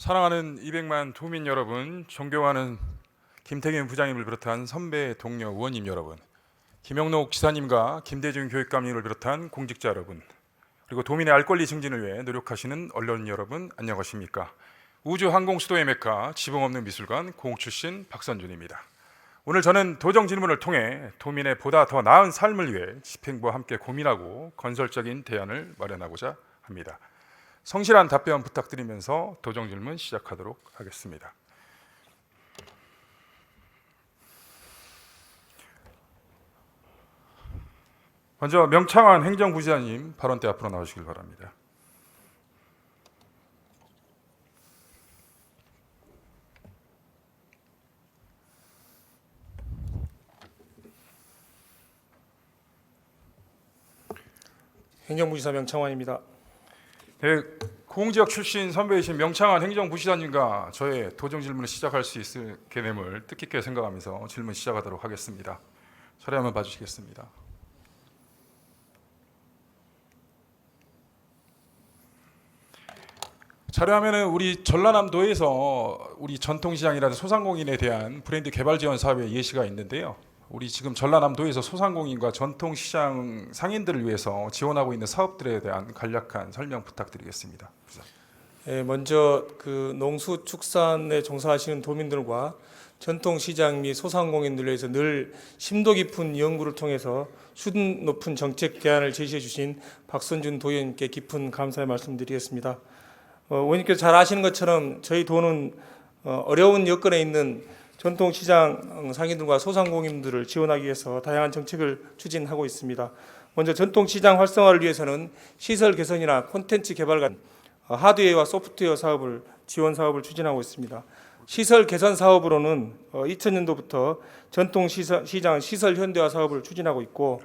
사랑하는 200만 도민 여러분, 존경하는 김태균 부장님을 비롯한 선배 동료 의원님 여러분, 김영록 지사님과 김대중 교육감님을 비롯한 공직자 여러분, 그리고 도민의 알 권리 증진을 위해 노력하시는 언론 여러분, 안녕하십니까? 우주항공수도의 메카 지붕없는 미술관 공출신 박선준입니다. 오늘 저는 도정 질문을 통해 도민의 보다 더 나은 삶을 위해 집행부와 함께 고민하고 건설적인 대안을 마련하고자 합니다. 성실한 답변 부탁드리면서 도정 질문 시작하도록 하겠습니다. 먼저 명창환 행정부지사님 발언대 앞으로 나오시길 바랍니다. 행정부지사 명창환입니다. 네, 공지역 출신 선배이신 명창환 행정부시장님과 저의 도정 질문을 시작할 수 있게 됨을 뜻깊게 생각하면서 질문 시작하도록 하겠습니다. 자리 한번 봐주시겠습니다. 자료화면은 우리 전라남도에서 우리 전통시장이라든 소상공인에 대한 브랜드 개발 지원 사업의 예시가 있는데요. 우리 지금 전라남도에서 소상공인과 전통시장 상인들을 위해서 지원하고 있는 사업들에 대한 간략한 설명 부탁드리겠습니다. 먼저 농수축산에 종사하시는 도민들과 전통시장 및 소상공인들을 위해서 늘 심도 깊은 연구를 통해서 수준 높은 정책 대안을 제시해 주신 박선준 도의원님께 깊은 감사의 말씀드리겠습니다. 의원님께서 잘 아시는 것처럼 저희 도는 어려운 여건에 있는 전통시장 상인들과 소상공인들을 지원하기 위해서 다양한 정책을 추진하고 있습니다. 먼저 전통시장 활성화를 위해서는 시설 개선이나 콘텐츠 개발 같은 하드웨어와 소프트웨어 사업을 지원 사업을 추진하고 있습니다. 시설 개선 사업으로는 2000년도부터 전통시장 시설 현대화 사업을 추진하고 있고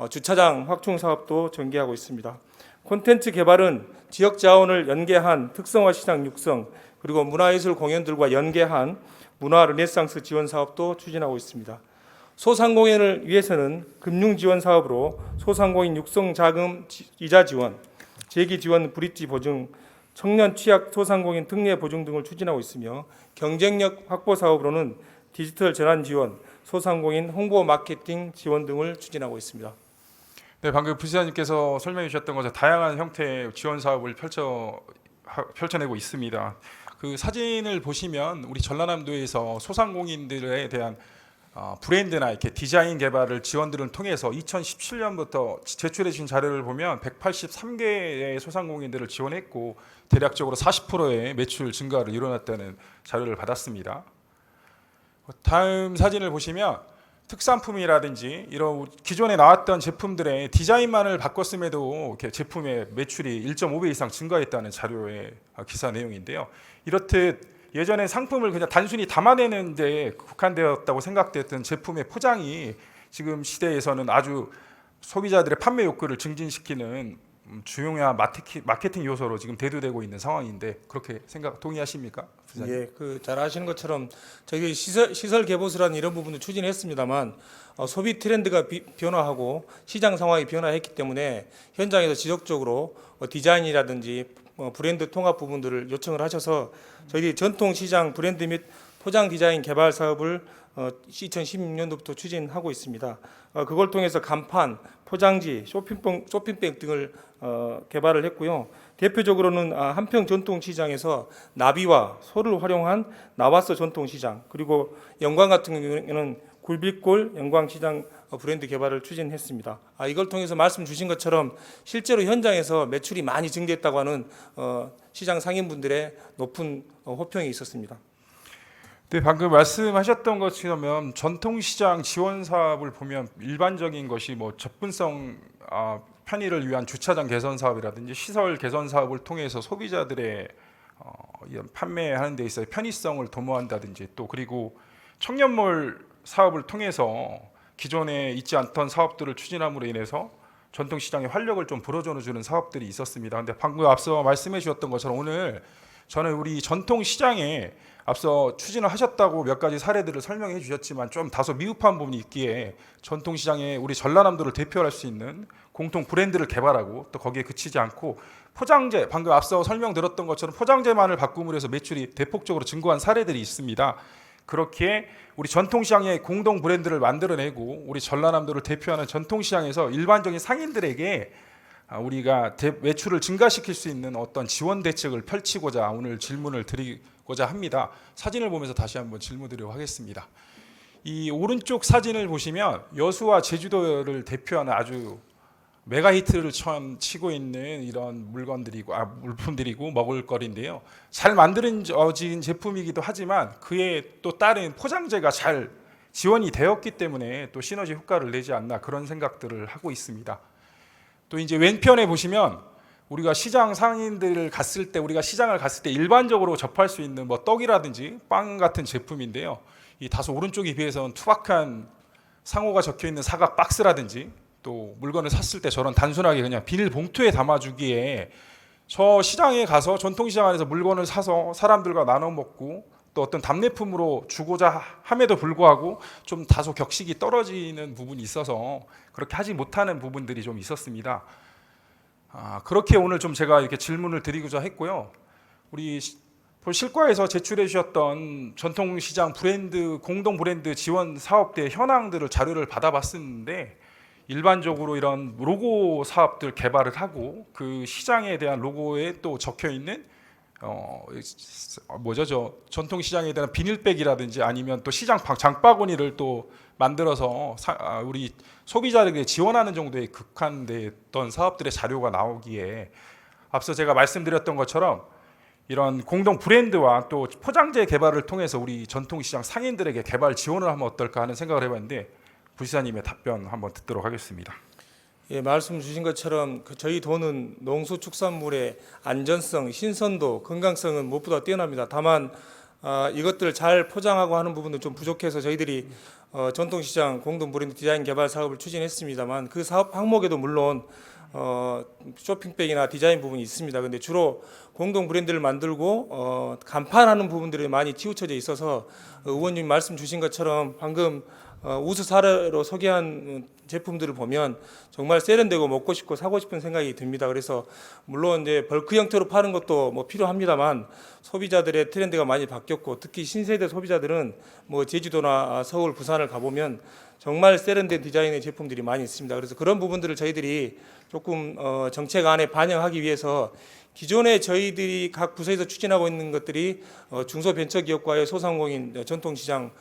주차장 확충 사업도 전개하고 있습니다. 콘텐츠 개발은 지역 자원을 연계한 특성화 시장 육성 그리고 문화예술 공연들과 연계한 문화 르네상스 지원 사업도 추진하고 있습니다. 소상공인을 위해서는 금융 지원 사업으로 소상공인 육성 자금 이자 지원, 재기 지원 브릿지 보증, 청년 취약 소상공인 특례 보증 등을 추진하고 있으며 경쟁력 확보 사업으로는 디지털 전환 지원, 소상공인 홍보 마케팅 지원 등을 추진하고 있습니다. 네, 방금 부시장님께서 설명해 주셨던 것처럼 다양한 형태의 지원 사업을 펼쳐내고 있습니다. 그 사진을 보시면 우리 전라남도에서 소상공인들에 대한 브랜드나 이렇게 디자인 개발을 지원들을 통해서 2017년부터 제출해 주신 자료를 보면 183개의 소상공인들을 지원했고 대략적으로 40%의 매출 증가를 이뤄냈다는 자료를 받았습니다. 다음 사진을 보시면 특산품이라든지 이런 기존에 나왔던 제품들의 디자인만을 바꿨음에도 이렇게 제품의 매출이 1.5배 이상 증가했다는 자료의 기사 내용인데요. 이렇듯 예전에 상품을 그냥 단순히 담아내는 데 국한되었다고 생각됐던 제품의 포장이 지금 시대에서는 아주 소비자들의 판매 욕구를 증진시키는 중요한 마케팅 요소로 지금 대두되고 있는 상황인데 그렇게 동의하십니까? 부장님? 예, 잘 아시는 것처럼 저희 시설 개보수라는 이런 부분도 추진했습니다만 소비 트렌드가 변화하고 시장 상황이 변화했기 때문에 현장에서 지속적으로 디자인이라든지 브랜드 통합 부분들을 요청을 하셔서 저희 전통시장 브랜드 및 포장 디자인 개발 사업을 2016년도부터 추진하고 있습니다. 그걸 통해서 간판, 포장지, 쇼핑백 등을 개발을 했고요. 대표적으로는 한평 전통시장에서 나비와 소를 활용한 나와서 전통시장, 그리고 영광 같은 경우에는 굴빛골 영광시장 브랜드 개발을 추진했습니다. 이걸 통해서 말씀 주신 것처럼 실제로 현장에서 매출이 많이 증대했다고 하는 시장 상인분들의 높은 호평이 있었습니다. 네, 방금 말씀하셨던 것처럼 전통시장 지원 사업을 보면 일반적인 것이 뭐 접근성 편의를 위한 주차장 개선 사업이라든지 시설 개선 사업을 통해서 소비자들의 이런 판매하는 데 있어서 편의성을 도모한다든지 또 그리고 청년몰 사업을 통해서 기존에 있지 않던 사업들을 추진함으로 인해서 전통시장의 활력을 좀 불어넣어주는 사업들이 있었습니다. 근데 방금 앞서 말씀해 주셨던 것처럼 오늘 저는 우리 전통 시장에 앞서 추진을 하셨다고 몇 가지 사례들을 설명해 주셨지만 좀 다소 미흡한 부분이 있기에 전통 시장에 우리 전라남도를 대표할 수 있는 공통 브랜드를 개발하고 또 거기에 그치지 않고 포장재, 방금 앞서 설명드렸던 것처럼 포장재만을 바꿈으로 해서 매출이 대폭적으로 증가한 사례들이 있습니다. 그렇게 우리 전통시장의 공동 브랜드를 만들어내고 우리 전라남도를 대표하는 전통시장에서 일반적인 상인들에게 우리가 매출을 증가시킬 수 있는 어떤 지원 대책을 펼치고자 오늘 질문을 드리고자 합니다. 사진을 보면서 다시 한번 질문드리도록 하겠습니다. 이 오른쪽 사진을 보시면 여수와 제주도를 대표하는 아주 메가 히트를 치고 있는 이런 물품들이고 먹을거리인데요. 잘 만들어진 제품이기도 하지만 그에 또 다른 포장재가 잘 지원이 되었기 때문에 또 시너지 효과를 내지 않나 그런 생각들을 하고 있습니다. 또 이제 왼편에 보시면 우리가 시장 상인들을 갔을 때 우리가 시장을 갔을 때 일반적으로 접할 수 있는 뭐 떡이라든지 빵 같은 제품인데요. 이 다소 오른쪽에 비해서는 투박한 상호가 적혀 있는 사각 박스라든지 또 물건을 샀을 때 저런 단순하게 그냥 비닐 봉투에 담아주기에 저 시장에 가서 전통시장 안에서 물건을 사서 사람들과 나눠 먹고 또 어떤 답례품으로 주고자 함에도 불구하고 좀 다소 격식이 떨어지는 부분이 있어서 그렇게 하지 못하는 부분들이 좀 있었습니다. 그렇게 오늘 좀 제가 이렇게 질문을 드리고자 했고요. 우리 실과에서 제출해 주셨던 전통시장 브랜드 공동 브랜드 지원 사업대 현황들을 자료를 받아봤었는데 일반적으로 이런 로고 사업들 개발을 하고 그 시장에 대한 로고에 또 적혀 있는 저 전통시장에 대한 비닐백이라든지 아니면 또 시장 장바구니를 또 만들어서 우리 소비자에게 지원하는 정도의 극한됐던 사업들의 자료가 나오기에 앞서 제가 말씀드렸던 것처럼 이런 공동 브랜드와 또 포장재 개발을 통해서 우리 전통시장 상인들에게 개발 지원을 하면 어떨까 하는 생각을 해봤는데 부시장님의 답변 한번 듣도록 하겠습니다. 예, 말씀 주신 것처럼 저희 도는 농수축산물의 안전성, 신선도, 건강성은 무엇보다 뛰어납니다. 다만 이것들을 잘 포장하고 하는 부분은 좀 부족해서 저희들이 전통시장 공동 브랜드 디자인 개발 사업을 추진했습니다만 그 사업 항목에도 물론 쇼핑백이나 디자인 부분이 있습니다. 그런데 주로 공동 브랜드를 만들고 간판하는 부분들이 많이 치우쳐져 있어서 의원님 말씀 주신 것처럼 방금 우수 사례로 소개한 제품들을 보면 정말 세련되고 먹고 싶고 사고 싶은 생각이 듭니다. 그래서 물론 이제 벌크 형태로 파는 것도 뭐 필요합니다만 소비자들의 트렌드가 많이 바뀌었고 특히 신세대 소비자들은 뭐 제주도나 서울, 부산을 가보면 정말 세련된 디자인의 제품들이 많이 있습니다. 그래서 그런 부분들을 저희들이 조금 정책 안에 반영하기 위해서 기존에 저희들이 각 부서에서 추진하고 있는 것들이 중소벤처기업과의 소상공인 전통시장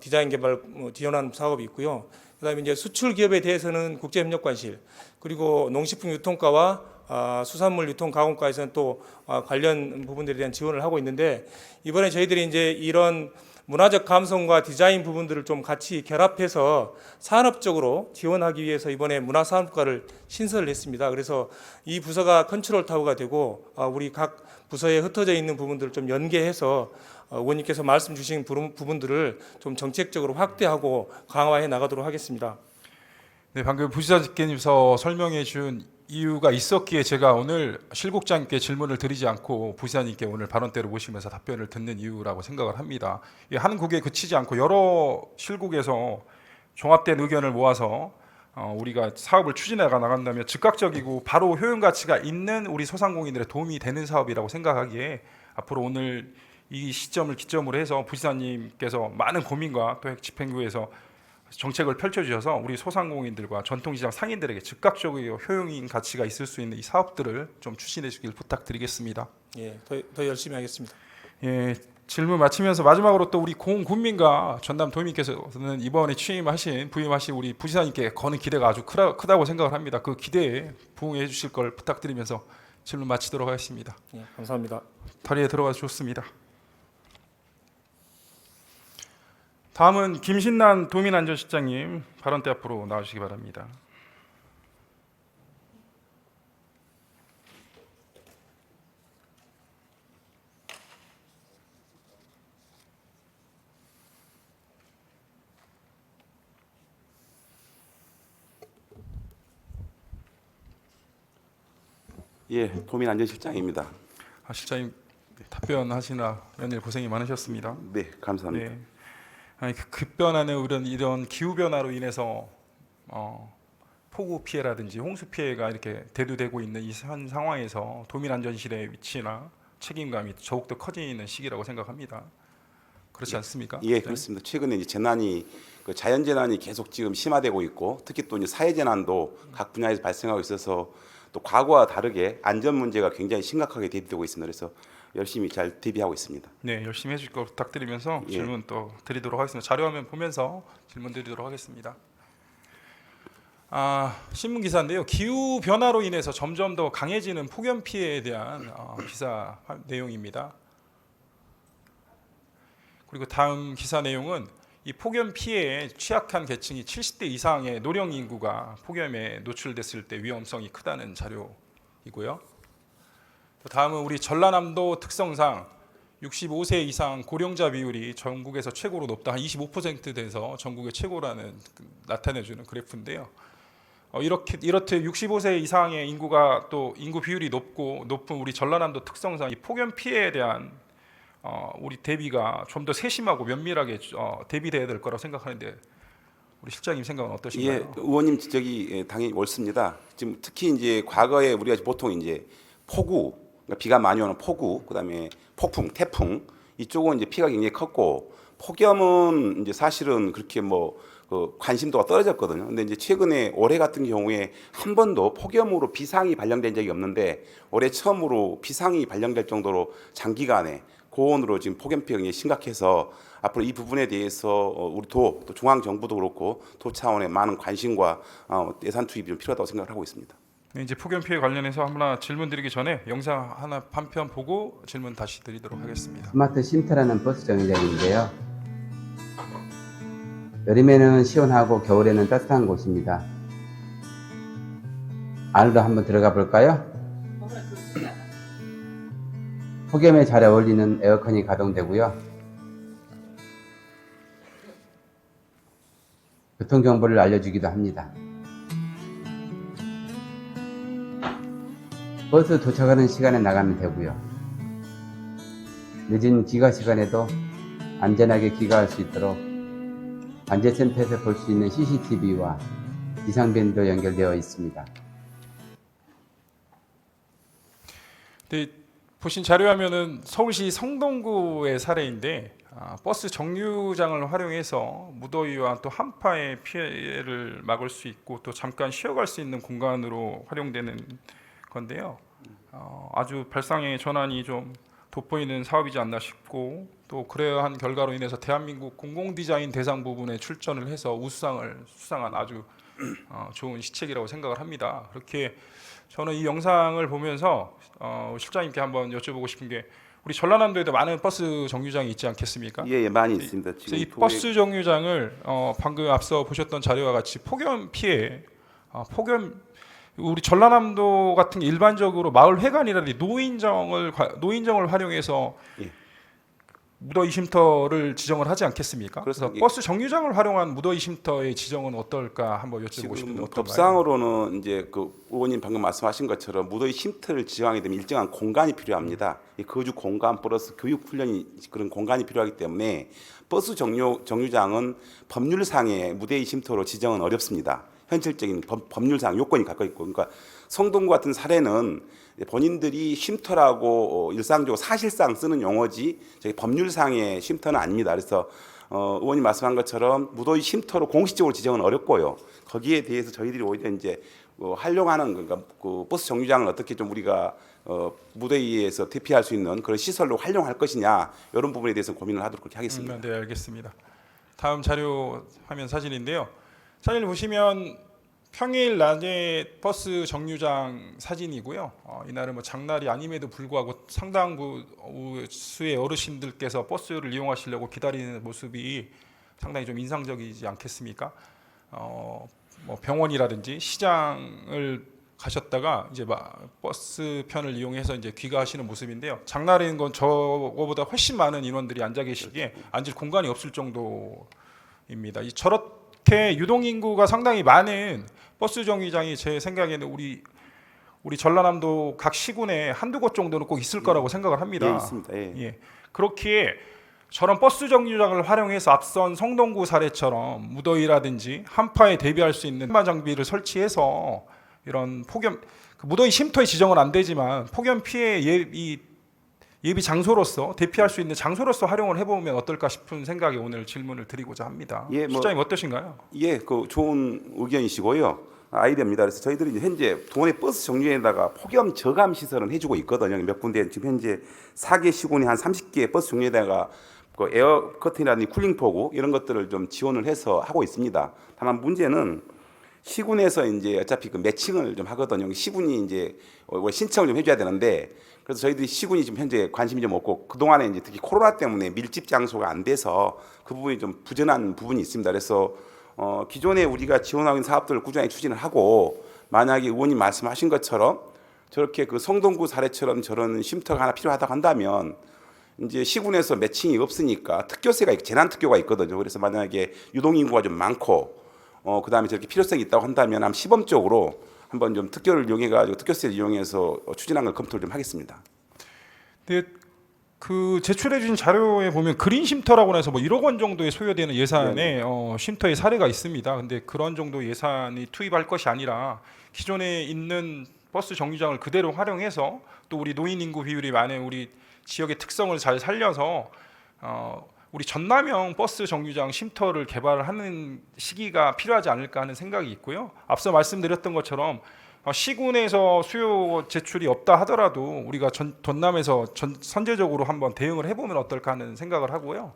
디자인 개발 지원하는 사업이 있고요. 그다음에 이제 수출 기업에 대해서는 국제협력관실 그리고 농식품 유통과와 수산물 유통 가공과에서는 또 관련 부분들에 대한 지원을 하고 있는데 이번에 저희들이 이제 이런 문화적 감성과 디자인 부분들을 좀 같이 결합해서 산업적으로 지원하기 위해서 이번에 문화산업과를 신설을 했습니다. 그래서 이 부서가 컨트롤 타워가 되고 우리 각 부서에 흩어져 있는 부분들을 좀 연계해서 의원님께서 말씀 주신 부분들을 좀 정책적으로 확대하고 강화해 나가도록 하겠습니다. 네, 방금 부시장님께서 설명해 준 이유가 있었기에 제가 오늘 실국장님께 질문을 드리지 않고 부시장님께 오늘 발언대로 모시면서 답변을 듣는 이유라고 생각을 합니다. 한 국에 그치지 않고 여러 실국에서 종합된 의견을 모아서 우리가 사업을 추진해 나간다면 즉각적이고 바로 효용 가치가 있는 우리 소상공인들의 도움이 되는 사업이라고 생각하기에 앞으로 오늘 이 시점을 기점으로 해서 부시장님께서 많은 고민과 또 집행부에서 정책을 펼쳐주셔서 우리 소상공인들과 전통시장 상인들에게 즉각적이고 효용인 가치가 있을 수 있는 이 사업들을 좀 추진해 주길 부탁드리겠습니다. 예, 더 열심히 하겠습니다. 예, 질문 마치면서 마지막으로 또 우리 공군민과 전남 도민께서는 이번에 부임하신 우리 부시장님께 거는 기대가 아주 크다고 생각을 합니다. 그 기대에 부응해 주실 걸 부탁드리면서 질문 마치도록 하겠습니다. 예, 감사합니다. 자리에 들어가서 좋습니다. 다음은 김신난 도민안전실장님 발언대 앞으로 나와주시기 바랍니다. 예, 도민안전실장입니다. 실장님 답변하시나 연일 고생이 많으셨습니다. 네, 감사합니다. 네. 아니, 급변하는 이런 기후 변화로 인해서 폭우 피해라든지 홍수 피해가 이렇게 대두되고 있는 이 현 상황에서 도민안전실의 위치나 책임감이 더욱더 커지는 시기라고 생각합니다. 그렇지 않습니까? 예, 그렇습니다. 최근에 이제 재난이 그 자연 재난이 계속 지금 심화되고 있고 특히 또 이제 사회 재난도 각 분야에서 발생하고 있어서 또 과거와 다르게 안전 문제가 굉장히 심각하게 대비되고 있습니다. 그래서 열심히 잘 대비하고 있습니다. 네, 열심히 해주실 거 부탁드리면서 예. 질문 또 드리도록 하겠습니다. 자료화면 보면서 질문 드리도록 하겠습니다. 신문 기사인데요. 기후 변화로 인해서 점점 더 강해지는 폭염 피해에 대한 기사 내용입니다. 그리고 다음 기사 내용은 이 폭염 피해에 취약한 계층이 70대 이상의 노령 인구가 폭염에 노출됐을 때 위험성이 크다는 자료이고요. 다음은 우리 전라남도 특성상 65세 이상 고령자 비율이 전국에서 최고로 높다, 한 25% 돼서 전국의 최고라는 나타내주는 그래프인데요. 이렇듯 65세 이상의 인구가 또 인구 비율이 높은 우리 전라남도 특성상 이 폭염 피해에 대한 우리 대비가 좀 더 세심하고 면밀하게 대비돼야 될 거라고 생각하는데 우리 실장님 생각은 어떠신가요? 예, 의원님 지적이 당연히 옳습니다. 지금 특히 이제 과거에 우리가 보통 이제 폭우, 그러니까 비가 많이 오는 폭우, 그다음에 폭풍, 태풍 이쪽은 이제 피가 굉장히 컸고 폭염은 이제 사실은 그렇게 그 관심도가 떨어졌거든요. 근데 이제 최근에 올해 같은 경우에 한 번도 폭염으로 비상이 발령된 적이 없는데 올해 처음으로 비상이 발령될 정도로 장기간에 고온으로 지금 폭염 피해가 굉장히 심각해서 앞으로 이 부분에 대해서 우리 또 중앙 정부도 그렇고 도 차원의 많은 관심과 예산 투입이 좀 필요하다고 생각을 하고 있습니다. 네, 이제 폭염 피해 관련해서 하나 질문 드리기 전에 영상 하나 한 편 보고 질문 다시 드리도록 하겠습니다. 스마트 쉼터라는 버스 정류장인데요. 여름에는 시원하고 겨울에는 따뜻한 곳입니다. 안으로 한번 들어가 볼까요? 폭염에 잘 어울리는 에어컨이 가동되고요. 교통정보를 알려주기도 합니다. 버스 도착하는 시간에 나가면 되고요. 늦은 귀가 시간에도 안전하게 귀가할 수 있도록 관제센터에서 볼 수 있는 CCTV와 기상밴도 연결되어 있습니다. 네, 보신 자료화면은 서울시 성동구의 사례인데 버스 정류장을 활용해서 무더위와 또 한파의 피해를 막을 수 있고 또 잠깐 쉬어갈 수 있는 공간으로 활용되는 건데요. 아주 발상의 전환이 좀 돋보이는 사업이지 않나 싶고 또 그러한 결과로 인해서 대한민국 공공디자인 대상 부분에 출전을 해서 우수상을 수상한 아주 좋은 시책이라고 생각을 합니다. 그렇게 저는 이 영상을 보면서 실장님께 한번 여쭤보고 싶은 게 우리 전라남도에도 많은 버스 정류장이 있지 않겠습니까? 예, 많이 있습니다. 그래서 지금 이 버스 정류장을 방금 앞서 보셨던 자료와 같이 폭염 피해, 우리 전라남도 같은 게 일반적으로 마을 회관이라든지 노인정을 활용해서 예. 무더위 쉼터를 지정을 하지 않겠습니까? 그래서 그렇습니다. 버스 정류장을 활용한 무더위 쉼터의 지정은 어떨까 한번 여쭤보고 싶은데 지금 어떤가요? 법상으로는 이제 그 의원님 방금 말씀하신 것처럼 무더위 쉼터를 지정하게 되면 일정한 공간이 필요합니다. 이 거주 공간 플러스 교육 훈련이 그런 공간이 필요하기 때문에 버스 정류장은 법률상의 무더위 쉼터로 지정은 어렵습니다. 현실적인 법률상 요건이 갖고 있고, 그러니까 성동구 같은 사례는 본인들이 쉼터라고 일상적으로 사실상 쓰는 용어지 저희 법률상의 쉼터는 아닙니다. 그래서 의원님 말씀한 것처럼 무더위 쉼터로 공식적으로 지정은 어렵고요. 거기에 대해서 저희들이 오히려 이제 활용하는 그러니까 그 버스 정류장을 어떻게 좀 우리가 무더위에서 대피할 수 있는 그런 시설로 활용할 것이냐 이런 부분에 대해서 고민을 하도록 그렇게 하겠습니다. 네, 알겠습니다. 다음 자료 화면 사진인데요. 사진을 보시면 평일 낮에 버스 정류장 사진이고요. 이날은 뭐 장날이 아님에도 불구하고 상당수의 어르신들께서 버스를 이용하시려고 기다리는 모습이 상당히 좀 인상적이지 않겠습니까? 뭐 병원이라든지 시장을 가셨다가 이제 버스 편을 이용해서 이제 귀가하시는 모습인데요. 장날인 건 저거보다 훨씬 많은 인원들이 앉아 계시기에 앉을 공간이 없을 정도입니다. 저렇게 유동 인구가 상당히 많은 버스 정류장이 제 생각에는 우리 전라남도 각 시군에 한두 곳 정도는 꼭 있을 거라고 생각을 합니다. 예, 있습니다. 예. 예. 그렇기에 저런 버스 정류장을 활용해서 앞선 성동구 사례처럼 무더위라든지 한파에 대비할 수 있는 마 장비를 설치해서 이런 폭염 무더위 쉼터의 지정은 안 되지만 폭염 피해 예비 장소로서 대피할 수 있는 장소로서 활용을 해보면 어떨까 싶은 생각에 오늘 질문을 드리고자 합니다. 예, 실장님 어떠신가요? 예, 그 좋은 의견이시고요. 아이디어입니다. 그래서 저희들이 이제 현재 동원의 버스 정류장에다가 폭염 저감 시설은 해주고 있거든요. 몇 군데 지금 현재 4개 시군이 한 30개 버스 정류장에다가 그 에어 커튼이라든지 쿨링 포구 이런 것들을 좀 지원을 해서 하고 있습니다. 다만 문제는 시군에서 이제 어차피 그 매칭을 좀 하거든요. 시군이 이제 신청을 좀 해줘야 되는데 그래서 저희들이 시군이 지금 현재 관심이 좀 없고 그 동안에 이제 특히 코로나 때문에 밀집 장소가 안 돼서 그 부분이 좀 부진한 부분이 있습니다. 그래서 기존에 우리가 지원하고 있는 사업들을 꾸준히 추진을 하고 만약에 의원님 말씀하신 것처럼 저렇게 그 성동구 사례처럼 저런 쉼터가 하나 필요하다고 한다면 이제 시군에서 매칭이 없으니까 특교세가 재난 특교가 있거든요. 그래서 만약에 유동 인구가 좀 많고 그다음에 저렇게 필요성이 있다고 한다면 한번 시범적으로 한번 좀 특교를 이용해 가지고 특교세를 이용해서 추진하는 걸 검토를 좀 하겠습니다. 근데 그 제출해 주신 자료에 보면 그린 쉼터라고 해서 뭐 1억 원 정도에 소요되는 예산에 쉼터의 사례가 있습니다. 근데 그런 정도 예산이 투입할 것이 아니라 기존에 있는 버스 정류장을 그대로 활용해서 또 우리 노인 인구 비율이 많은 우리 지역의 특성을 잘 살려서 우리 전남형 버스 정류장 쉼터를 개발하는 시기가 필요하지 않을까 하는 생각이 있고요. 앞서 말씀드렸던 것처럼 시군에서 수요 제출이 없다 하더라도 우리가 전남에서 선제적으로 한번 대응을 해보면 어떨까 하는 생각을 하고요.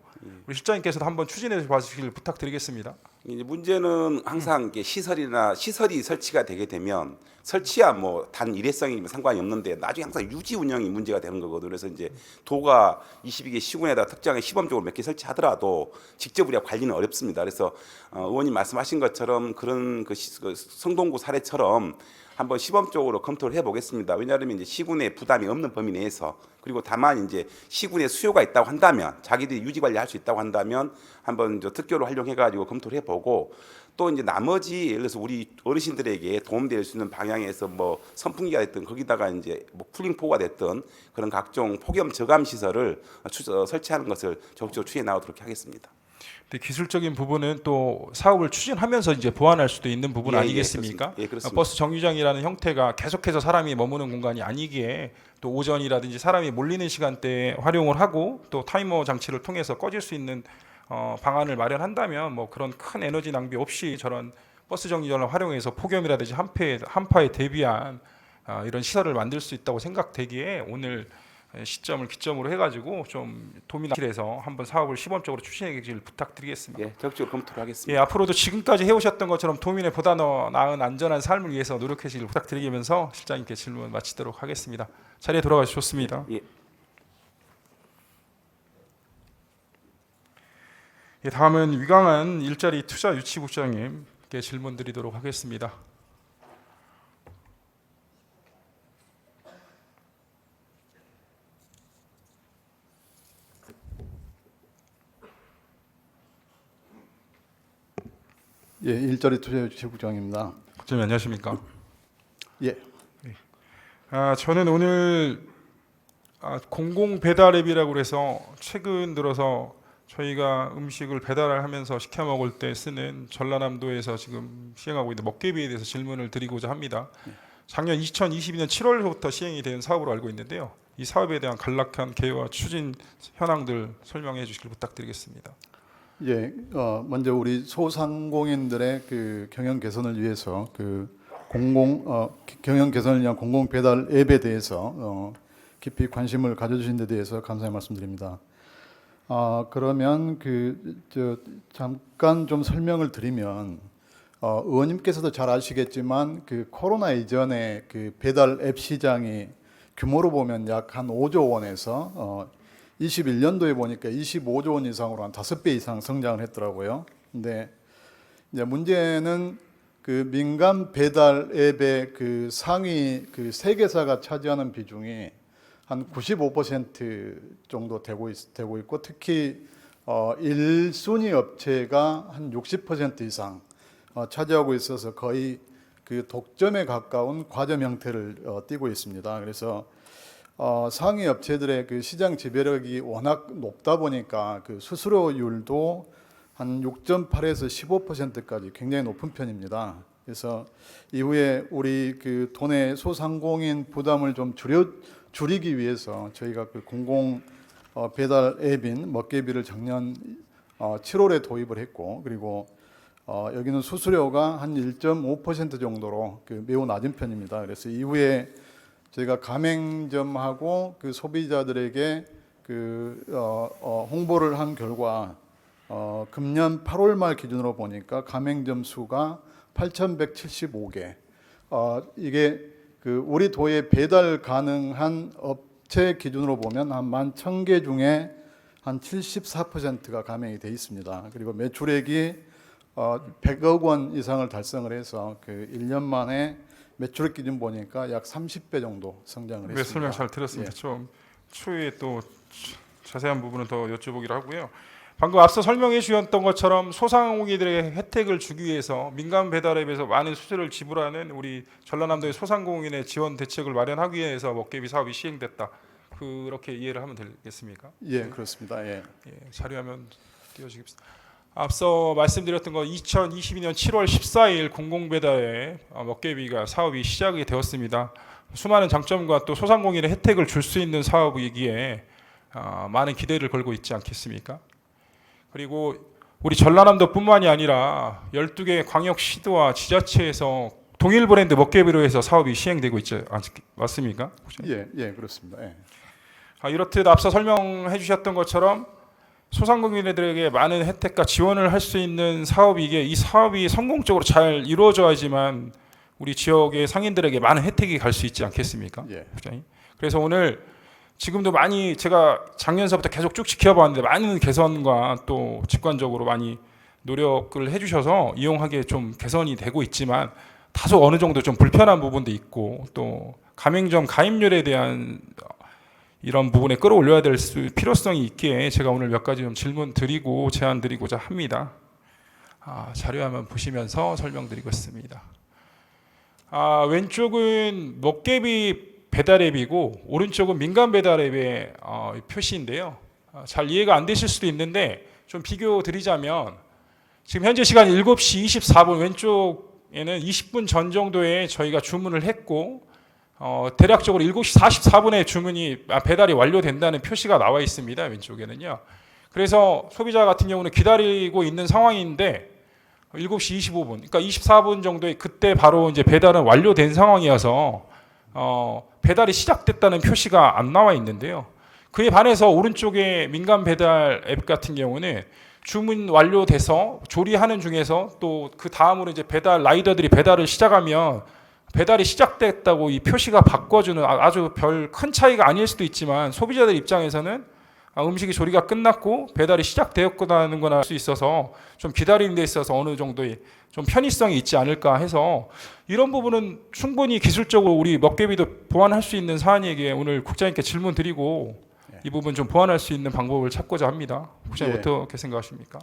우리 실장님께서도 한번 추진해 봐주시길 부탁드리겠습니다. 이제 문제는 항상 이게 시설이 설치가 되게 되면 설치야 뭐 단 일회성이면 상관이 없는데 나중에 항상 유지 운영이 문제가 되는 거거든요. 그래서 이제 도가 22개 시군에다 특정하게 시범적으로 몇 개 설치하더라도 직접 우리가 관리는 어렵습니다. 그래서 의원님 말씀하신 것처럼 그런 그 성동구 사례처럼 한번 시범적으로 검토를 해보겠습니다. 왜냐하면 이제 시군의 부담이 없는 범위 내에서 그리고 다만 이제 시군의 수요가 있다고 한다면 자기들이 유지 관리할 수 있다고 한다면 한번 저 특교로 활용해가지고 검토를 해보고 또 이제 나머지 예를 들어서 우리 어르신들에게 도움될 수 있는 방향에서 뭐 선풍기가 됐든 거기다가 이제 뭐 쿨링포가 됐든 그런 각종 폭염 저감 시설을 설치하는 것을 적극적으로 추진해 나가도록 하겠습니다. 근데 기술적인 부분은 또 사업을 추진하면서 이제 보완할 수도 있는 부분 아니겠습니까? 예, 그렇습니다. 버스 정류장이라는 형태가 계속해서 사람이 머무는 공간이 아니기에 또 오전이라든지 사람이 몰리는 시간대에 활용을 하고 또 타이머 장치를 통해서 꺼질 수 있는 방안을 마련한다면 뭐 그런 큰 에너지 낭비 없이 저런 버스 정류장을 활용해서 폭염이라든지 한파에 대비한 이런 시설을 만들 수 있다고 생각되기에 오늘 시점을 기점으로 해가지고 좀 도민길에서 한번 사업을 시범적으로 추진해 주길 부탁드리겠습니다. 예, 적극적으로 검토를 하겠습니다. 예, 앞으로도 지금까지 해오셨던 것처럼 도민의 보다 나은 안전한 삶을 위해서 노력해 주길 부탁드리면서 실장님께 질문 마치도록 하겠습니다. 자리에 돌아가 주셨습니다. 예. 예, 다음은 위강한 일자리 투자 유치국장님께 질문 드리도록 하겠습니다. 예, 일자리 투자 유치국장입니다. 국장님 안녕하십니까? 예, 저는 오늘 공공 배달 앱이라고 해서 최근 들어서 저희가 음식을 배달을 하면서 시켜 먹을 때 쓰는 전라남도에서 지금 시행하고 있는 먹개비에 대해서 질문을 드리고자 합니다. 작년 2022년 7월부터 시행이 된 사업으로 알고 있는데요. 이 사업에 대한 간략한 개요와 추진 현황들 설명해 주시길 부탁드리겠습니다. 예, 먼저 우리 소상공인들의 그 경영 개선을 위해서 그 경영 개선을 위한 공공 배달 앱에 대해서 깊이 관심을 가져주신 데 대해서 감사의 말씀드립니다. 그러면 잠깐 좀 설명을 드리면 의원님께서도 잘 아시겠지만 그 코로나 이전에 그 배달 앱 시장이 규모로 보면 약 한 5조 원에서 21년도에 보니까 25조 원 이상으로 한 5배 이상 성장을 했더라고요. 근데 이제 문제는 그 민간 배달 앱의 그 상위 그 3개사가 차지하는 비중이 한 95% 정도 되고 있고 특히 1순위 업체가 한 60% 이상 차지하고 있어서 거의 그 독점에 가까운 과점 형태를 띠고 있습니다. 그래서 상위 업체들의 그 시장 지배력이 워낙 높다 보니까 그 수수료율도 한 6.8에서 15%까지 굉장히 높은 편입니다. 그래서 이후에 우리 그 도내 소상공인 부담을 좀 줄이기 위해서 저희가 그 공공 배달 앱인 먹개비를 작년 7월에 도입을 했고, 그리고 여기는 수수료가 한 1.5% 정도로 그 매우 낮은 편입니다. 그래서 이후에 저희가 가맹점하고 그 소비자들에게 그 홍보를 한 결과 금년 8월 말 기준으로 보니까 가맹점 수가 8,175개. 이게 그 우리 도에 배달 가능한 업체 기준으로 보면 한 11,000개 중에 한 74%가 가맹이 돼 있습니다. 그리고 매출액이 100억 원 이상을 달성을 해서 그 1년 만에 매출액 기준 보니까 약 30배 정도 성장을 했습니다. 네, 설명 잘 들었습니다. 예. 좀 추후에 또 자세한 부분은 더 여쭤보기로 하고요. 방금 앞서 설명해 주셨던 것처럼 소상공인들에게 혜택을 주기 위해서 민간 배달앱에서 많은 수수료를 지불하는 우리 전라남도의 소상공인의 지원 대책을 마련하기 위해서 먹개비 사업이 시행됐다. 그렇게 이해를 하면 되겠습니까? 예, 그렇습니다. 예. 예, 자료화면 띄워주십시오. 앞서 말씀드렸던 거 2022년 7월 14일 공공배달에 먹개비가 사업이 시작이 되었습니다. 수많은 장점과 또 소상공인의 혜택을 줄 수 있는 사업이기에 많은 기대를 걸고 있지 않겠습니까? 그리고 우리 전라남도뿐만이 아니라 12개 광역시도와 지자체에서 동일 브랜드 먹개비로 해서 사업이 시행되고 있지 맞습니까? 예, 예, 그렇습니다. 예. 이렇듯 앞서 설명해 주셨던 것처럼 소상공인들에게 많은 혜택과 지원을 할 수 있는 사업이기에 이 사업이 성공적으로 잘 이루어져야지만 우리 지역의 상인들에게 많은 혜택이 갈 수 있지 않겠습니까? 예. 그래서 오늘 지금도 많이 제가 작년서부터 계속 쭉 지켜봤는데 많은 개선과 또 직관적으로 많이 노력을 해주셔서 이용하기에 좀 개선이 되고 있지만 다소 어느 정도 좀 불편한 부분도 있고 또 가맹점 가입률에 대한 이런 부분에 끌어올려야 될 필요성이 있기에 제가 오늘 몇 가지 좀 질문 드리고 제안 드리고자 합니다. 자료화면 보시면서 설명드리겠습니다. 왼쪽은 먹개비 배달 앱이고 오른쪽은 민간 배달 앱의 표시인데요. 잘 이해가 안 되실 수도 있는데 좀 비교 드리자면 지금 현재 시간 7시 24분 왼쪽에는 20분 전 정도에 저희가 주문을 했고 대략적으로 7시 44분에 주문이 배달이 완료된다는 표시가 나와 있습니다. 왼쪽에는요. 그래서 소비자 같은 경우는 기다리고 있는 상황인데 7시 25분, 그러니까 24분 정도에 그때 바로 이제 배달은 완료된 상황이어서 배달이 시작됐다는 표시가 안 나와 있는데요. 그에 반해서 오른쪽에 민간 배달 앱 같은 경우는 주문 완료돼서 조리하는 중에서 또 그 다음으로 이제 배달 라이더들이 배달을 시작하면 배달이 시작됐다고 이 표시가 바꿔주는 아주 별 큰 차이가 아닐 수도 있지만 소비자들 입장에서는 음식이 조리가 끝났고 배달이 시작되었구나는 걸 알 수 있어서 좀 기다리는 데 있어서 어느 정도의 좀 편의성이 있지 않을까 해서 이런 부분은 충분히 기술적으로 우리 먹개비도 보완할 수 있는 사안이기에 오늘 국장님께 질문 드리고 이 부분 좀 보완할 수 있는 방법을 찾고자 합니다. 국장님 예. 어떻게 생각하십니까?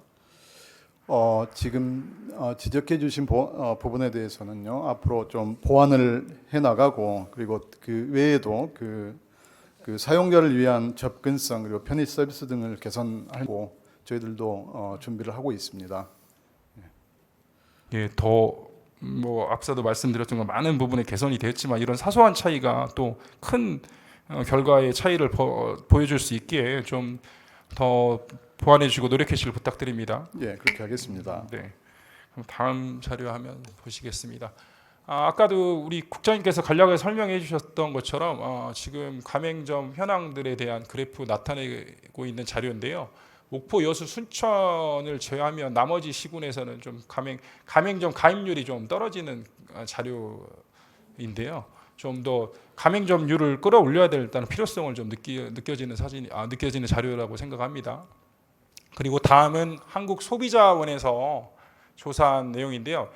지금 지적해 주신 부분에 대해서는요, 앞으로 좀 보완을 해 나가고, 그리고 그 외에도 그 사용자를 위한 접근성 그리고 편의 서비스 등을 개선하고 저희들도 준비를 하고 있습니다. 예, 더 뭐 앞서도 말씀드렸던 건 많은 부분에 개선이 되었지만 이런 사소한 차이가 또 큰 결과의 차이를 보여줄 수 있기에 좀 더 보완해 주시고 노력해 주시길 부탁드립니다. 예, 그렇게 하겠습니다. 네. 그럼 다음 자료 화면 보시겠습니다. 아까도 우리 국장님께서 간략하게 설명해 주셨던 것처럼 지금 가맹점 현황들에 대한 그래프 나타내고 있는 자료인데요. 목포, 여수, 순천을 제외하면 나머지 시군에서는 좀 가맹점 가입률이 좀 떨어지는 자료인데요. 좀 더 가맹점률을 끌어올려야 될 일단 필요성을 좀 느껴지는 자료라고 생각합니다. 그리고 다음은 한국소비자원에서 조사한 내용인데요.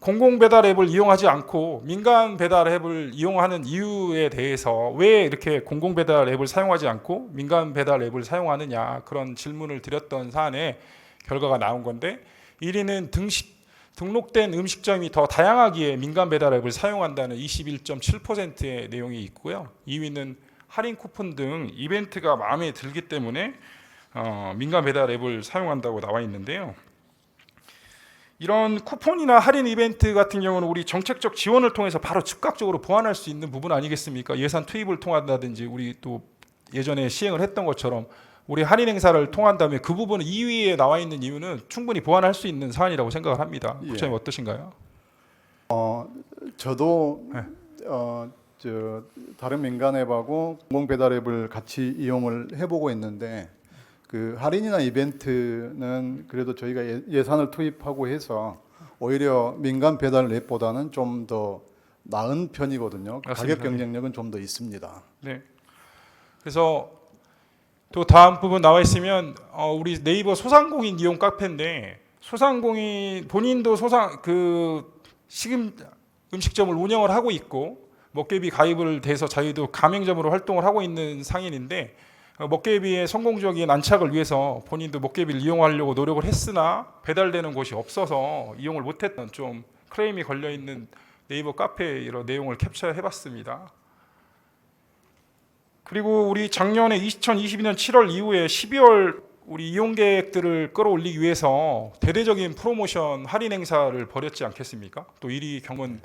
공공 배달 앱을 이용하지 않고 민간 배달 앱을 이용하는 이유에 대해서 왜 이렇게 공공 배달 앱을 사용하지 않고 민간 배달 앱을 사용하느냐 그런 질문을 드렸던 사안에 결과가 나온 건데 1위는 등록된 음식점이 더 다양하기에 민간 배달 앱을 사용한다는 21.7%의 내용이 있고요. 2위는 할인 쿠폰 등 이벤트가 마음에 들기 때문에 민간 배달 앱을 사용한다고 나와 있는데요. 이런 쿠폰이나 할인 이벤트 같은 경우는 우리 정책적 지원을 통해서 바로 즉각적으로 보완할 수 있는 부분 아니겠습니까? 예산 투입을 통한다든지 우리 또 예전에 시행을 했던 것처럼 우리 할인 행사를 통한 다음에 그 부분은 2위에 나와 있는 이유는 충분히 보완할 수 있는 사안이라고 생각을 합니다. 예. 국장님 어떠신가요? 저도 네. 다른 민간 앱하고 공공 배달 앱을 같이 이용을 해보고 있는데 그 할인이나 이벤트는 그래도 저희가 예산을 투입하고 해서 오히려 민간 배달 앱보다는 좀 더 나은 편이거든요. 맞습니다. 가격 경쟁력은 좀 더 있습니다. 네. 그래서 또 다음 부분 나와 있으면 우리 네이버 소상공인 이용 카페인데 소상공인 본인도 식임 음식점을 운영을 하고 있고 먹개비 가입을 돼서 자기도 가맹점으로 활동을 하고 있는 상인인데 먹개비의 성공적인 안착을 위해서 본인도 먹개비를 이용하려고 노력을 했으나 배달되는 곳이 없어서 이용을 못했던 좀 클레임이 걸려 있는 네이버 카페 이런 내용을 캡처해봤습니다. 그리고 우리 작년에 2022년 7월 이후에 12월 우리 이용객들을 끌어올리기 위해서 대대적인 프로모션 할인 행사를 벌였지 않겠습니까? 또 1위 경은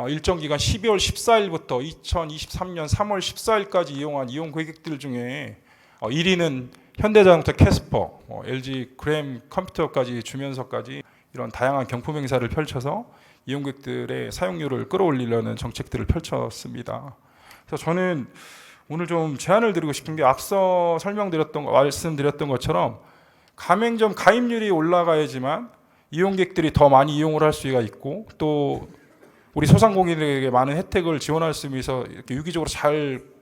일정 기간 12월 14일부터 2023년 3월 14일까지 이용한 이용 고객들 중에 1위는 현대자동차 캐스퍼, LG 그램 컴퓨터까지 주면서까지 이런 다양한 경품 행사를 펼쳐서 이용객들의 사용률을 끌어올리려는 정책들을 펼쳤습니다. 그래서 저는 오늘 좀 제안을 드리고 싶은 게 앞서 말씀드렸던 것처럼 가맹점 가입률이 올라가야지만 이용객들이 더 많이 이용을 할 수가 있고 또 우리 소상공인들에게 많은 혜택을 지원할 수 있어서 이렇게 유기적으로 잘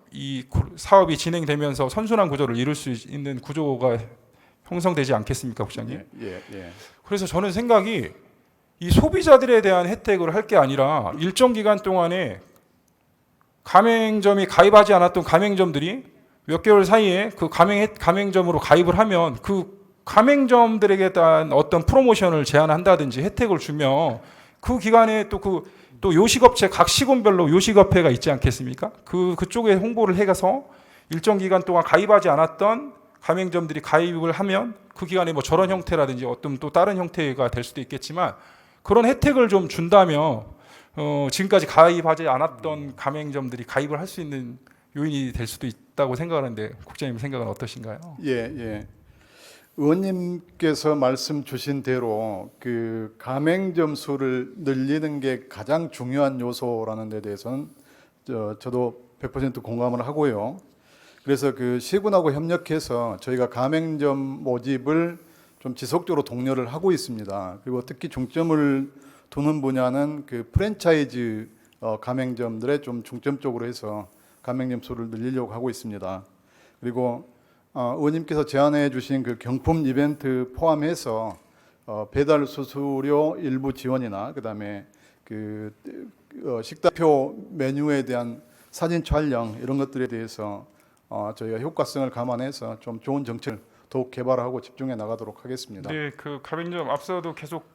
이 사업이 진행되면서 선순환 구조를 이룰 수 있는 구조가 형성되지 않겠습니까, 국장님? 예. 그래서 저는 생각이 이 소비자들에 대한 혜택을 할 게 아니라 일정 기간 동안에 가맹점이 가입하지 않았던 가맹점들이 몇 개월 사이에 그 가맹점으로 가입을 하면 그 가맹점들에게 대한 어떤 프로모션을 제안한다든지 혜택을 주면 그 기간에 또 요식업체 각 시군별로 요식업회가 있지 않겠습니까? 그쪽에 홍보를 해가서 일정 기간 동안 가입하지 않았던 가맹점들이 가입을 하면 그 기간에 뭐 저런 형태라든지 어떤 또 다른 형태가 될 수도 있겠지만 그런 혜택을 좀 준다면 지금까지 가입하지 않았던 가맹점들이 가입을 할 수 있는 요인이 될 수도 있다고 생각하는데 국장님 생각은 어떠신가요? 예. 의원님께서 말씀 주신 대로 그 가맹점 수를 늘리는 게 가장 중요한 요소라는 데 대해서는 저도 100% 공감을 하고요. 그래서 그 시군하고 협력해서 저희가 가맹점 모집을 좀 지속적으로 독려를 하고 있습니다. 그리고 특히 중점을 두는 분야는 그 프랜차이즈 가맹점들에 좀 중점적으로 해서 가맹점 수를 늘리려고 하고 있습니다. 그리고 의원님께서 제안해 주신 그 경품 이벤트 포함해서 배달 수수료 일부 지원이나 그다음에 그 식단표 메뉴에 대한 사진 촬영 이런 것들에 대해서 저희가 효과성을 감안해서 좀 좋은 정책을 더욱 개발하고 집중해 나가도록 하겠습니다. 네, 그 가맹점 앞서도 계속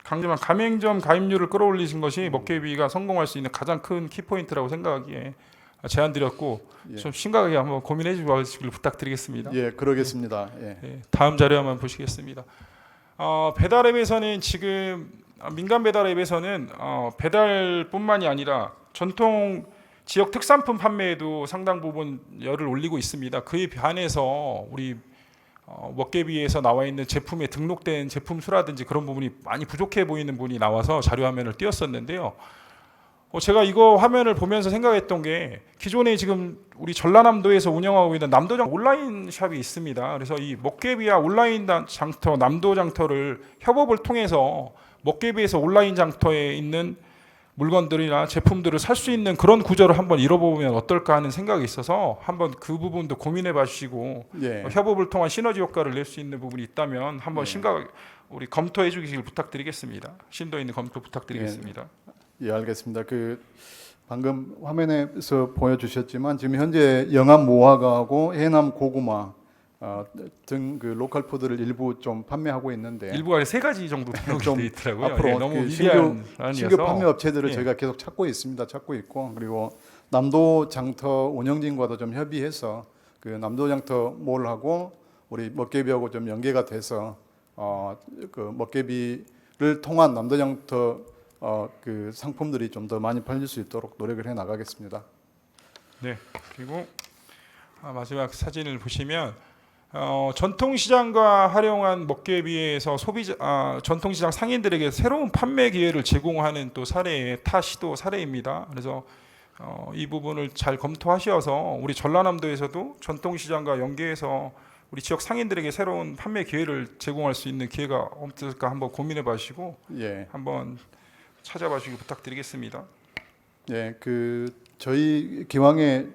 강조한 가맹점 가입률을 끌어올리신 것이 먹개비가 성공할 수 있는 가장 큰 키포인트라고 생각하기에 제안드렸고 좀 심각하게 한번 고민해 주시길 부탁드리겠습니다. 예, 그러겠습니다. 예. 네, 다음 자료 한번 보시겠습니다. 배달앱에서는 지금 민간 배달앱에서는 배달뿐만이 아니라 전통 지역 특산품 판매에도 상당 부분 열을 올리고 있습니다. 그에 반해서 우리 먹개비에서 나와 있는 제품에 등록된 제품 수라든지 그런 부분이 많이 부족해 보이는 분이 나와서 자료 화면을 띄웠었는데요. 제가 이거 화면을 보면서 생각했던 게 기존에 지금 우리 전라남도에서 운영하고 있는 남도장 온라인 샵이 있습니다. 그래서 이 먹개비와 온라인 장터, 남도 장터를 협업을 통해서 먹개비에서 온라인 장터에 있는 물건들이나 제품들을 살 수 있는 그런 구조를 한번 이뤄보면 어떨까 하는 생각이 있어서 한번 그 부분도 고민해 봐주시고 예. 협업을 통한 시너지 효과를 낼 수 있는 부분이 있다면 한번 우리 검토해 주시길 부탁드리겠습니다. 심도 있는 검토 부탁드리겠습니다. 예, 알겠습니다. 그 방금 화면에서 보여주셨지만 지금 현재 영암 모화가하고 해남 고구마 등 그 로컬 푸드를 일부 좀 판매하고 있는데 일부가 3가지 정도 등록이 좀 돼 있더라고요. 앞으로 예, 너무 그 미비한 신규 판매 안이어서 업체들을 예. 저희가 계속 찾고 있습니다. 찾고 있고 그리고 남도 장터 운영진과도 좀 협의해서 그 남도 장터 몰하고 우리 먹개비하고 좀 연계가 돼서 그 먹개비를 통한 남도 장터 그 상품들이 좀 더 많이 팔릴 수 있도록 노력을 해 나가겠습니다. 네. 그리고 마지막 사진을 보시면 전통시장과 활용한 먹개비에서 전통시장 상인들에게 새로운 판매 기회를 제공하는 또 사례의 타 시도 사례입니다. 그래서 이 부분을 잘 검토하셔서 우리 전라남도에서도 전통시장과 연계해서 우리 지역 상인들에게 새로운 판매 기회를 제공할 수 있는 기회가 없을까 한번 고민해 봐시고 예. 한번 찾아봐 주시기 부탁드리겠습니다. 예, 그 저희 기왕에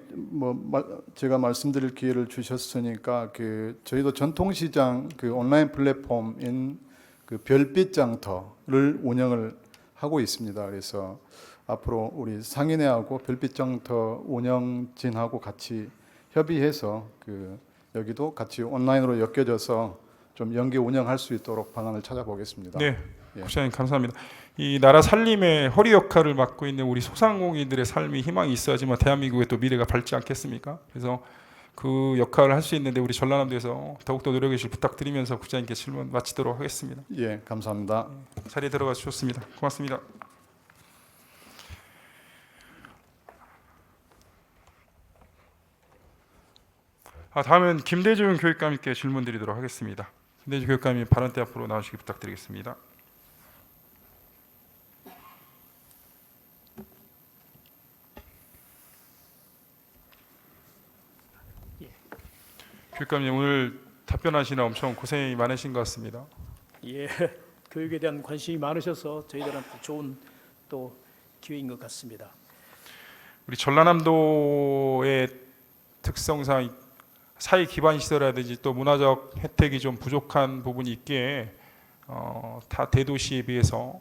제가 말씀드릴 기회를 주셨으니까 그 저희도 전통시장 그 온라인 플랫폼인 그 별빛 장터를 운영을 하고 있습니다. 그래서 앞으로 우리 상인회하고 별빛 장터 운영진하고 같이 협의해서 그 여기도 같이 온라인으로 엮여져서 좀 연계 운영할 수 있도록 방안을 찾아보겠습니다. 네, 예. 국장님 감사합니다. 이 나라 살림의 허리 역할을 맡고 있는 우리 소상공인들의 삶이 희망이 있어야지만 대한민국의 또 미래가 밝지 않겠습니까? 그래서 그 역할을 할 수 있는데 우리 전라남도에서 더욱더 노력해 주실 부탁드리면서 국장님께 질문 마치도록 하겠습니다. 예, 감사합니다. 자리에 들어가 주셨습니다. 고맙습니다. 다음은 김대중 교육감님께 질문 드리도록 하겠습니다. 김대중 교육감님 발언대 앞으로 나오시기 부탁드리겠습니다. 교육감님 오늘 답변하시는 엄청 고생이 많으신 것 같습니다. 예, 교육에 대한 관심이 많으셔서 저희들한테 좋은 또 기회인 것 같습니다. 우리 전라남도의 특성상 사회 기반 시설이라든지 또 문화적 혜택이 좀 부족한 부분이 있기에 타 대도시에 비해서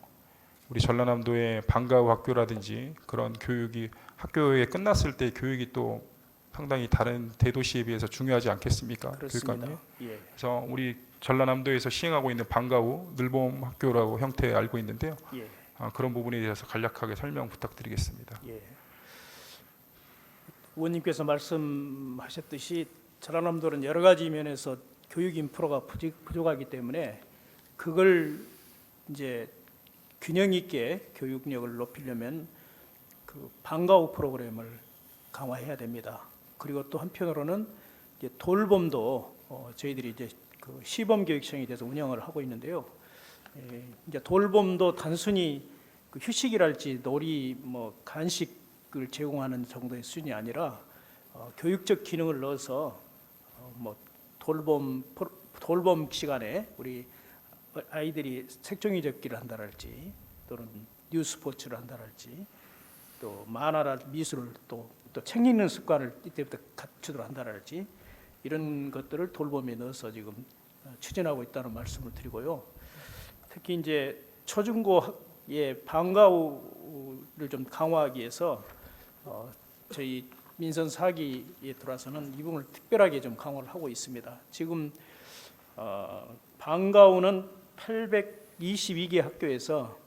우리 전라남도의 방과 후 학교라든지 그런 교육이 학교에 끝났을 때 교육이 또 상당히 다른 대도시에 비해서 중요하지 않겠습니까? 그렇습니다. 교육감님? 예, 그래서 우리 전라남도에서 시행하고 있는 방과 후 늘봄 학교라고 형태 알고 있는데요. 예, 그런 부분에 대해서 간략하게 설명 부탁드리겠습니다. 예. 의원님께서 말씀하셨듯이 전라남도는 여러 가지 면에서 교육 인프라가 부족하기 때문에 그걸 이제 균형 있게 교육력을 높이려면 그 방과 후 프로그램을 강화해야 됩니다. 그리고 또 한편으로는 이제 돌봄도 저희들이 이제 그 시범 교육청이 돼서 운영을 하고 있는데요. 이제 돌봄도 단순히 그 휴식이랄지 놀이 간식을 제공하는 정도의 수준이 아니라 교육적 기능을 넣어서 돌봄 시간에 우리 아이들이 색종이 접기를 한다랄지 또는 뉴스포츠를 한다랄지 또 만화나 미술을 또 책 읽는 습관을 이때부터 갖추도록 한다랄지 이런 것들을 돌봄에 넣어서 지금 추진하고 있다는 말씀을 드리고요. 특히 이제 초중고의 방과 후를 좀 강화하기 위해서 저희 민선 4기에 들어와서는 이 부분을 특별하게 좀 강화를 하고 있습니다. 지금 방과 후는 822개 학교에서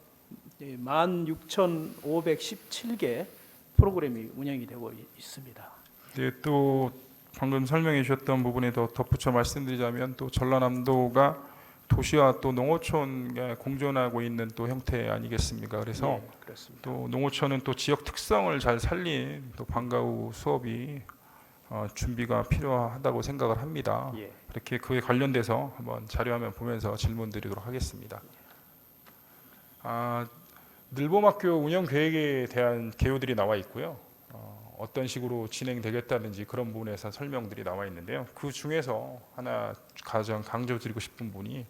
16,517개 프로그램이 운영이 되고 있습니다. 네, 또 방금 설명해 주셨던 부분에 더 덧붙여 말씀드리자면 또 전라남도가 도시와 또 농어촌에 공존하고 있는 또 형태 아니겠습니까? 그래서 네, 그렇습니다. 또 농어촌은 또 지역 특성을 잘 살린 또 방과 후 수업이 준비가 필요하다고 생각을 합니다. 예. 이렇게 그에 관련돼서 한번 자료화면 보면서 질문드리도록 하겠습니다. 늘봄학교 운영 계획에 대한 개요들이 나와 있고요. 어떤 식으로 진행되겠다든지 그런 부분에서 설명들이 나와 있는데요. 그 중에서 하나 가장 강조드리고 싶은 부분이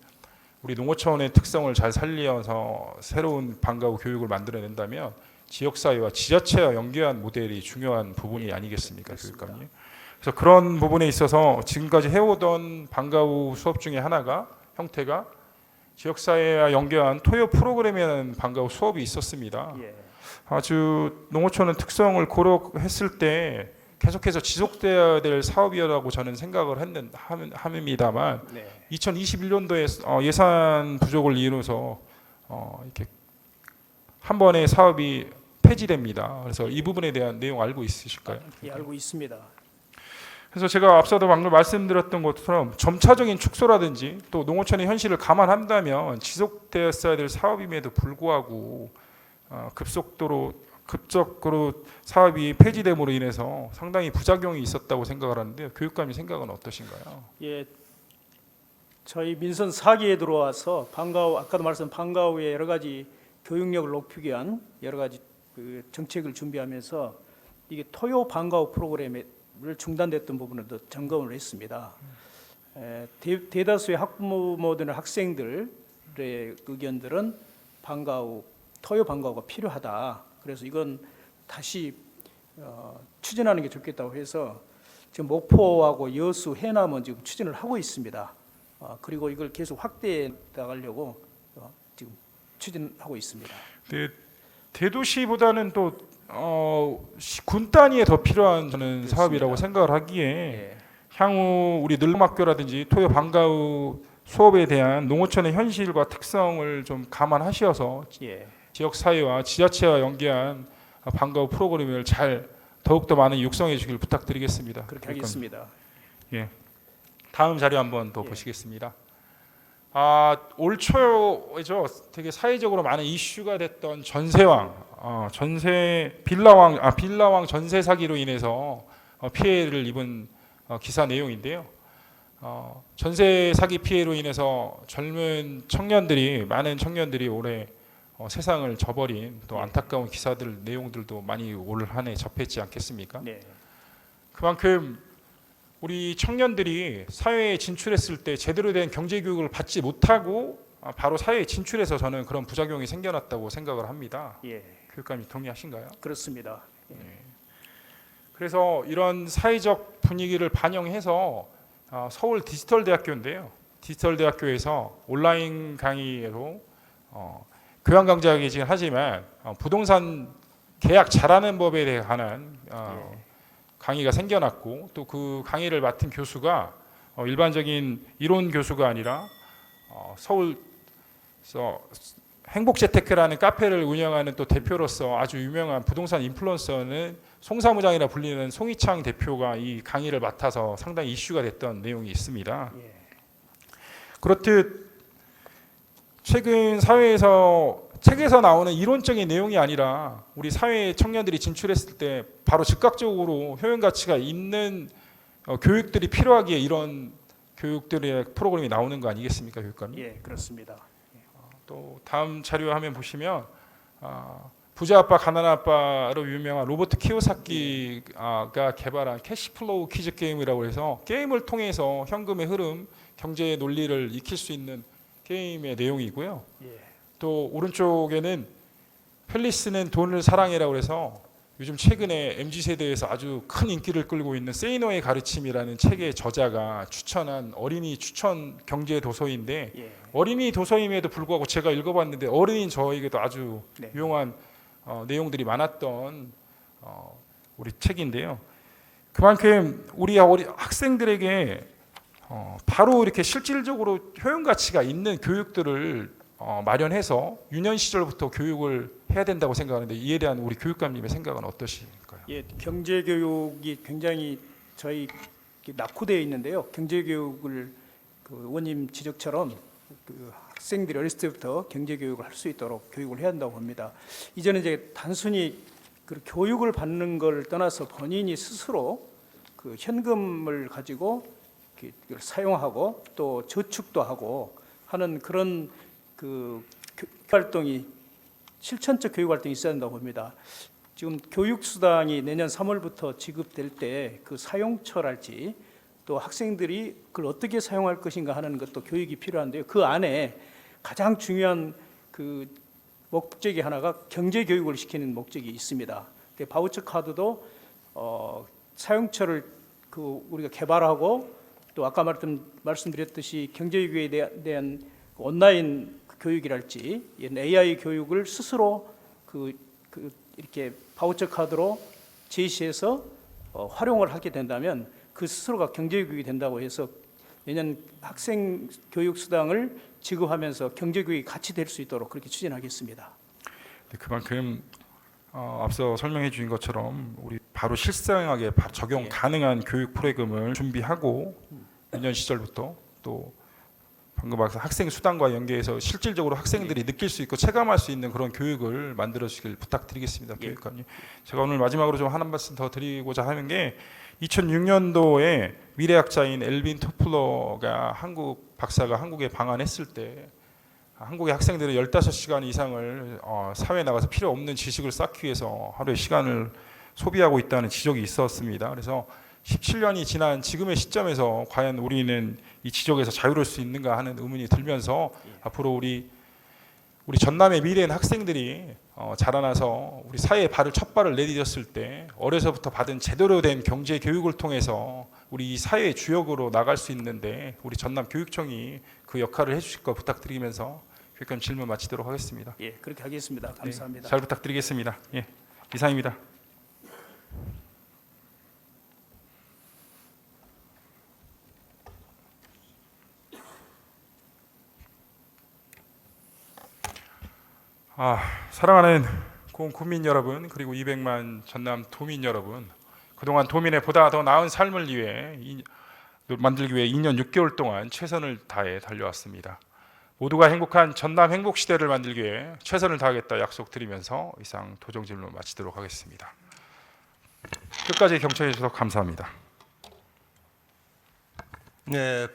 우리 농어촌의 특성을 잘 살려서 새로운 방과 후 교육을 만들어낸다면 지역사회와 지자체와 연계한 모델이 중요한 부분이 아니겠습니까, 교육감님? 그래서 그런 부분에 있어서 지금까지 해오던 방과 후 수업 중에 하나가 형태가 지역사회와 연계한 토요 프로그램이라는 방과 후 수업이 있었습니다. 예. 아주 농어촌은 특성을 고려했을 때 계속해서 지속돼야 될 사업이라고 저는 생각을 합니다만 네. 2021년도에 예산 부족을 이유로서 이렇게 한 번에 사업이 폐지됩니다. 그래서 이 부분에 대한 내용 알고 있으실까요? 예, 알고 있습니다. 그래서 제가 앞서도 방금 말씀드렸던 것처럼 점차적인 축소라든지 또 농어촌의 현실을 감안한다면 지속되었어야 될 사업임에도 불구하고 급속도로 사업이 폐지됨으로 인해서 상당히 부작용이 있었다고 생각을 하는데 교육감의 생각은 어떠신가요? 예, 저희 민선 4기에 들어와서 방과후 아까도 말씀 방과후에 여러 가지 교육력을 높이기 위한 여러 가지 그 정책을 준비하면서 이게 토요 방과후 프로그램을 중단됐던 부분을 점검을 했습니다. 대다수의 학부모들이나 학생들의 의견들은 토요 방과후가 필요하다. 그래서 이건 다시 추진하는 게 좋겠다고 해서 지금 목포하고 여수, 해남은 지금 추진을 하고 있습니다. 그리고 이걸 계속 확대해 나가려고 지금 추진하고 있습니다. 네, 대도시보다는 또 군 단위에 더 필요한 저는 그렇습니다. 사업이라고 생각을 하기에 예. 향후 우리 늘름학교라든지 토요 방과후 수업에 대한 농어촌의 현실과 특성을 좀 감안하셔서 예. 지역 사회와 지자체와 연계한 방과후 프로그램을 잘 더욱더 많은 육성해 주길 부탁드리겠습니다. 그렇게 하겠습니다. 다음 자료 한번 더 보시겠습니다. 올 초죠. 되게 사회적으로 많은 이슈가 됐던 빌라왕 전세 사기로 인해서 피해를 입은 기사 내용인데요. 전세 사기 피해로 인해서 많은 청년들이 올해 세상을 저버린 또 안타까운 기사들 내용들도 많이 올 한 해 접했지 않겠습니까? 네. 그만큼 우리 청년들이 사회에 진출했을 때 제대로 된 경제 교육을 받지 못하고 바로 사회에 진출해서 저는 그런 부작용이 생겨났다고 생각을 합니다. 예. 교육감이 동의하신가요? 그렇습니다. 그래서 이런 사회적 분위기를 반영해서 서울 디지털대학교인데요. 디지털대학교에서 온라인 강의로 교양 강좌이긴 하지만 부동산 계약 잘하는 법에 관한 강의가 생겨났고 또 그 강의를 맡은 교수가 일반적인 이론 교수가 아니라 서울에서 행복재테크라는 카페를 운영하는 또 대표로서 아주 유명한 부동산 인플루언서는 송사무장이라 불리는 송희창 대표가 이 강의를 맡아서 상당히 이슈가 됐던 내용이 있습니다. 예. 그렇듯 최근 사회에서 책에서 나오는 이론적인 내용이 아니라 우리 사회 청년들이 진출했을 때 바로 즉각적으로 효용 가치가 있는 교육들이 필요하기에 이런 교육들의 프로그램이 나오는 거 아니겠습니까, 교육감님? 예, 그렇습니다. 또 다음 자료 화면 보시면 부자 아빠 가난 아빠로 유명한 로버트 키요사키가 개발한 캐시플로우 퀴즈 게임이라고 해서 게임을 통해서 현금의 흐름, 경제의 논리를 익힐 수 있는 게임의 내용이고요. 예. 또 오른쪽에는 펠리스는 돈을 사랑해라고 해서 요즘 최근에 MZ세대에서 아주 큰 인기를 끌고 있는 세이노의 가르침이라는 책의 저자가 추천한 어린이 추천 경제 도서인데 예. 어린이 도서임에도 불구하고 제가 읽어봤는데 어린이인 저에게도 아주 네. 유용한 내용들이 많았던 우리 책인데요. 그만큼 우리 학생들에게 바로 이렇게 실질적으로 효용 가치가 있는 교육들을 마련해서 유년 시절부터 교육을 해야 된다고 생각하는데 이에 대한 우리 교육감님의 생각은 어떠실까요? 예, 경제 교육이 굉장히 저희 낙후되어 있는데요. 경제 교육을 그 의원님 지적처럼 그 학생들이 어렸을 때부터 경제 교육을 할 수 있도록 교육을 해야 한다고 봅니다. 이제는 이제 단순히 그 교육을 받는 걸 떠나서 본인이 스스로 그 현금을 가지고 그걸 사용하고 또 저축도 하고 하는 그런 그 활동이 실천적 교육 활동이 있어야 한다고 봅니다. 지금 교육수당이 내년 3월부터 지급될 때 그 사용처랄지 또 학생들이 그걸 어떻게 사용할 것인가 하는 것도 교육이 필요한데요. 그 안에 가장 중요한 그 목적이 하나가 경제 교육을 시키는 목적이 있습니다. 바우처 카드도 사용처를 그 우리가 개발하고 또 아까 말씀드렸듯이 경제 교육에 대한 온라인 교육이랄지 AI 교육을 스스로 이렇게 바우처 카드로 제시해서 활용을 하게 된다면 그 스스로가 경제교육이 된다고 해서 내년 학생 교육 수당을 지급하면서 경제교육이 같이 될 수 있도록 그렇게 추진하겠습니다. 네, 그만큼 앞서 설명해 주신 것처럼 우리 바로 실생활에 바로 적용 가능한 교육 프로그램을 준비하고 유년 시절부터 또 방금 말씀 학생 수당과 연계해서 실질적으로 학생들이 느낄 수 있고 체감할 수 있는 그런 교육을 만들어 주길 부탁드리겠습니다. 교육관님. 제가 오늘 마지막으로 좀 한 말씀 더 드리고자 하는 게 2006년도에 미래학자인 엘빈 토플러가 한국 박사가 한국에 방한했을 때 한국의 학생들은 15시간 이상을 사회에 나가서 필요 없는 지식을 쌓기 위해서 하루에 시간을 소비하고 있다는 지적이 있었습니다. 그래서 17년이 지난 지금의 시점에서 과연 우리는 이 지적에서 자유로울 수 있는가 하는 의문이 들면서 앞으로 우리 전남의 미래인 학생들이 자라나서 우리 사회에 첫 발을 내디뎠을 때 어려서부터 받은 제대로 된 경제 교육을 통해서 우리 이 사회의 주역으로 나갈 수 있는데 우리 전남 교육청이 그 역할을 해주실 거 부탁드리면서 교육감 질문 마치도록 하겠습니다. 예, 그렇게 하겠습니다. 감사합니다. 네, 잘 부탁드리겠습니다. 예, 이상입니다. 사랑하는 국민 여러분, 그리고 200만 전남 도민 여러분, 그동안 도민의 보다 더 나은 삶을 위해 만들기 위해 2년 6개월 동안 최선을 다해 달려왔습니다. 모두가 행복한 전남 행복 시대를 만들기 위해 최선을 다하겠다 약속드리면서 이상 도정 질문 마치도록 하겠습니다. 끝까지 경청해 주셔서 감사합니다. 네.